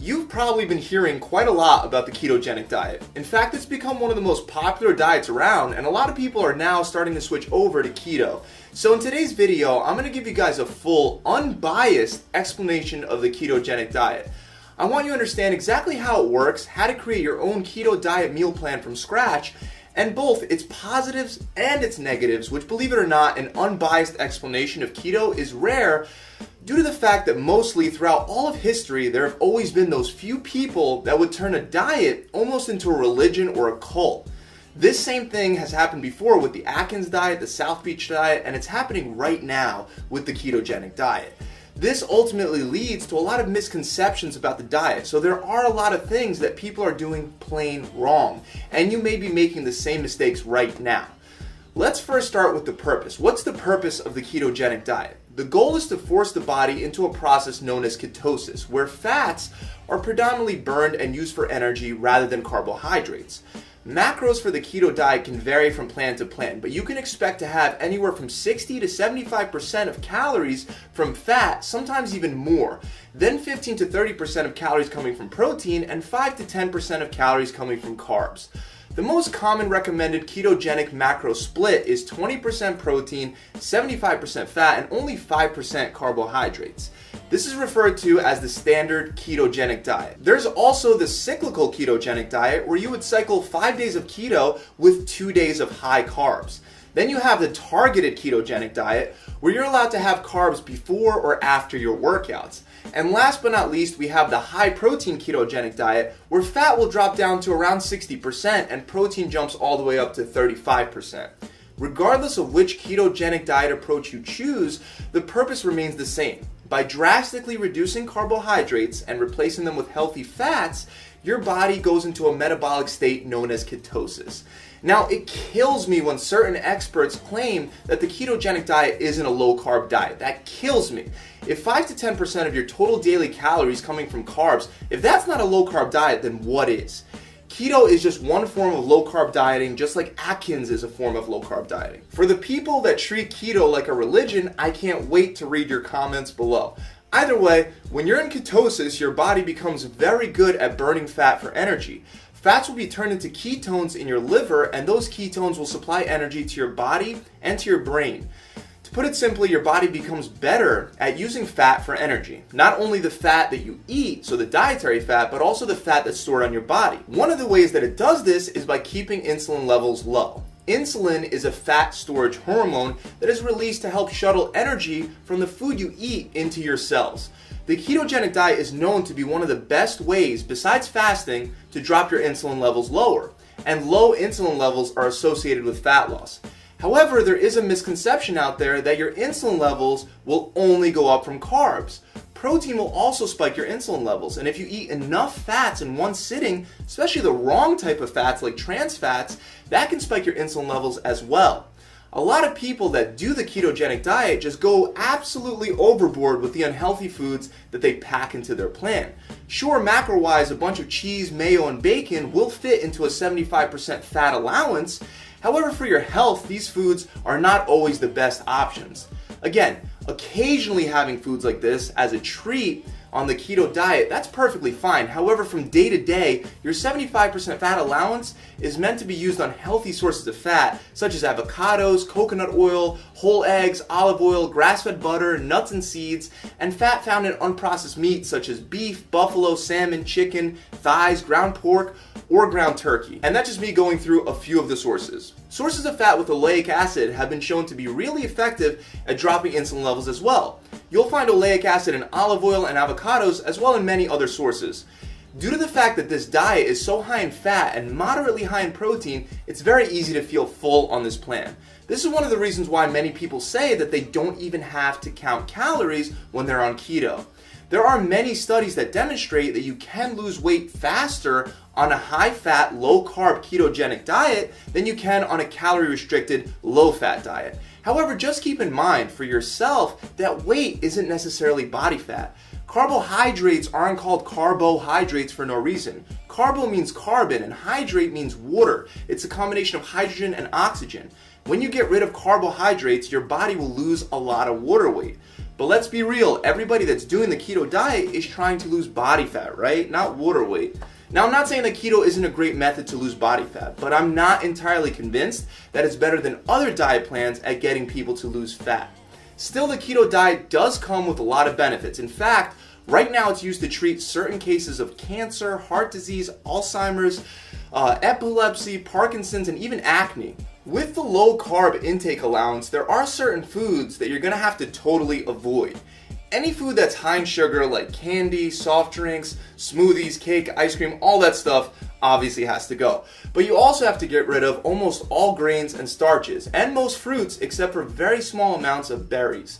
You've probably been hearing quite a lot about the ketogenic diet. In fact, it's become one of the most popular diets around, and a lot of people are now starting to switch over to keto. So in today's video, I'm going to give you guys a full, unbiased explanation of the ketogenic diet. I want you to understand exactly how it works, how to create your own keto diet meal plan from scratch, and both its positives and its negatives, which, believe it or not, an unbiased explanation of keto is rare due to the fact that mostly throughout all of history there have always been those few people that would turn a diet almost into a religion or a cult. This same thing has happened before with the Atkins diet, the South Beach diet, and it's happening right now with the ketogenic diet. This ultimately leads to a lot of misconceptions about the diet. So there are a lot of things that people are doing plain wrong, and you may be making the same mistakes right now. Let's first start with the purpose. What's the purpose of the ketogenic diet? The goal is to force the body into a process known as ketosis, where fats are predominantly burned and used for energy rather than carbohydrates. Macros for the keto diet can vary from plan to plan, but you can expect to have anywhere from 60 to 75% of calories from fat, sometimes even more. Then 15 to 30% of calories coming from protein, and 5 to 10% of calories coming from carbs. The most common recommended ketogenic macro split is 20% protein, 75% fat, and only 5% carbohydrates. This is referred to as the standard ketogenic diet. There's also the cyclical ketogenic diet, where you would cycle 5 days of keto with 2 days of high carbs. Then you have the targeted ketogenic diet, where you're allowed to have carbs before or after your workouts. And last but not least, we have the high protein ketogenic diet, where fat will drop down to around 60% and protein jumps all the way up to 35%. Regardless of which ketogenic diet approach you choose, the purpose remains the same. By drastically reducing carbohydrates and replacing them with healthy fats, your body goes into a metabolic state known as ketosis. Now, it kills me when certain experts claim that the ketogenic diet isn't a low-carb diet. That kills me. If 5 to 10% of your total daily calories coming from carbs, if that's not a low-carb diet, then what is? Keto is just one form of low-carb dieting, just like Atkins is a form of low-carb dieting. For the people that treat keto like a religion, I can't wait to read your comments below. Either way, when you're in ketosis, your body becomes very good at burning fat for energy. Fats will be turned into ketones in your liver, and those ketones will supply energy to your body and to your brain. To put it simply, your body becomes better at using fat for energy. Not only the fat that you eat, so the dietary fat, but also the fat that's stored on your body. One of the ways that it does this is by keeping insulin levels low. Insulin is a fat storage hormone that is released to help shuttle energy from the food you eat into your cells. The ketogenic diet is known to be one of the best ways, besides fasting, to drop your insulin levels lower. And low insulin levels are associated with fat loss. However, there is a misconception out there that your insulin levels will only go up from carbs. Protein will also spike your insulin levels, and if you eat enough fats in one sitting, especially the wrong type of fats like trans fats, that can spike your insulin levels as well. A lot of people that do the ketogenic diet just go absolutely overboard with the unhealthy foods that they pack into their plan. Sure, macro-wise, a bunch of cheese, mayo, and bacon will fit into a 75% fat allowance. However, for your health, these foods are not always the best options. Again, occasionally having foods like this as a treat on the keto diet, that's perfectly fine. However, from day to day, your 75% fat allowance is meant to be used on healthy sources of fat, such as avocados, coconut oil, whole eggs, olive oil, grass-fed butter, nuts and seeds, and fat found in unprocessed meats such as beef, buffalo, salmon, chicken, thighs, ground pork, or ground turkey. And that's just me going through a few of the sources. Sources of fat with oleic acid have been shown to be really effective at dropping insulin levels as well. You'll find oleic acid in olive oil and avocados, as well in many other sources. Due to the fact that this diet is so high in fat and moderately high in protein, it's very easy to feel full on this plan. This is one of the reasons why many people say that they don't even have to count calories when they're on keto. There are many studies that demonstrate that you can lose weight faster on a high-fat, low-carb ketogenic diet than you can on a calorie-restricted, low-fat diet. However, just keep in mind for yourself that weight isn't necessarily body fat. Carbohydrates aren't called carbohydrates for no reason. Carbo means carbon and hydrate means water. It's a combination of hydrogen and oxygen. When you get rid of carbohydrates, your body will lose a lot of water weight. But let's be real, everybody that's doing the keto diet is trying to lose body fat, right? Not water weight. Now, I'm not saying that keto isn't a great method to lose body fat, but I'm not entirely convinced that it's better than other diet plans at getting people to lose fat. Still, the keto diet does come with a lot of benefits. In fact, right now it's used to treat certain cases of cancer, heart disease, Alzheimer's, epilepsy, Parkinson's, and even acne. With the low carb intake allowance, there are certain foods that you're going to have to totally avoid. Any food that's high in sugar like candy, soft drinks, smoothies, cake, ice cream, all that stuff obviously has to go. But you also have to get rid of almost all grains and starches, and most fruits except for very small amounts of berries.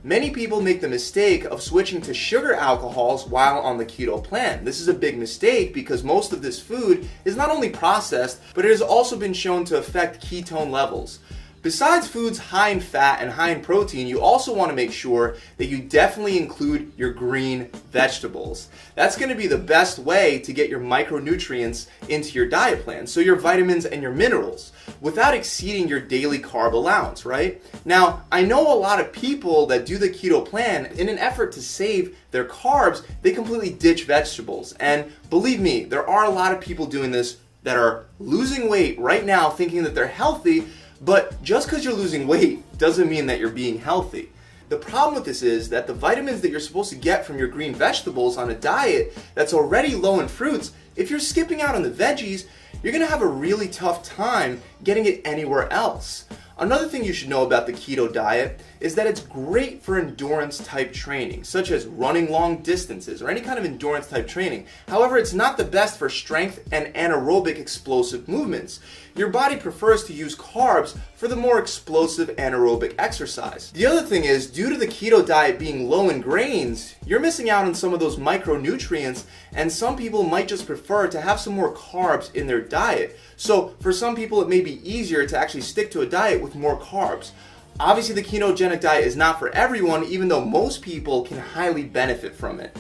Many people make the mistake of switching to sugar alcohols while on the keto plan. This is a big mistake because most of this food is not only processed, but it has also been shown to affect ketone levels. Besides foods high in fat and high in protein, you also want to make sure that you definitely include your green vegetables. That's going to be the best way to get your micronutrients into your diet plan, so your vitamins and your minerals, without exceeding your daily carb allowance, right? Now, I know a lot of people that do the keto plan, in an effort to save their carbs, they completely ditch vegetables. And believe me, there are a lot of people doing this that are losing weight right now thinking that they're healthy, but just because you're losing weight doesn't mean that you're being healthy. The problem with this is that the vitamins that you're supposed to get from your green vegetables on a diet that's already low in fruits, if you're skipping out on the veggies, you're going to have a really tough time getting it anywhere else. Another thing you should know about the keto diet is that it's great for endurance type training, such as running long distances or any kind of endurance type training. However, it's not the best for strength and anaerobic explosive movements. Your body prefers to use carbs for the more explosive anaerobic exercise. The other thing is, due to the keto diet being low in grains, you're missing out on some of those micronutrients, and some people might just prefer to have some more carbs in their diet. So for some people, it may be easier to actually stick to a diet with more carbs. Obviously, the ketogenic diet is not for everyone, even though most people can highly benefit from it.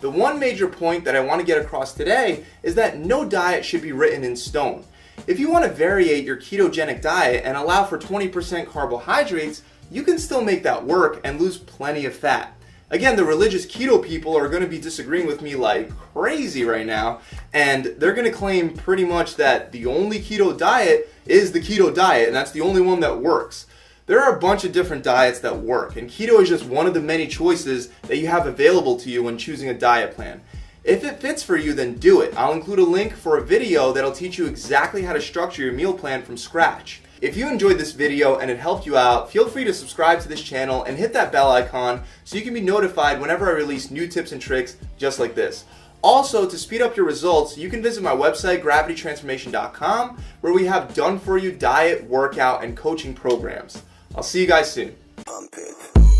The one major point that I want to get across today is that no diet should be written in stone. If you want to variate your ketogenic diet and allow for 20% carbohydrates, you can still make that work and lose plenty of fat. Again, the religious keto people are going to be disagreeing with me like crazy right now, and they're going to claim pretty much that the only keto diet is the keto diet, and that's the only one that works. There are a bunch of different diets that work, and keto is just one of the many choices that you have available to you when choosing a diet plan. If it fits for you, then do it. I'll include a link for a video that'll teach you exactly how to structure your meal plan from scratch. If you enjoyed this video and it helped you out, feel free to subscribe to this channel and hit that bell icon so you can be notified whenever I release new tips and tricks just like this. Also, to speed up your results, you can visit my website, gravitytransformation.com, where we have done-for-you diet, workout, and coaching programs. I'll see you guys soon. Pump it.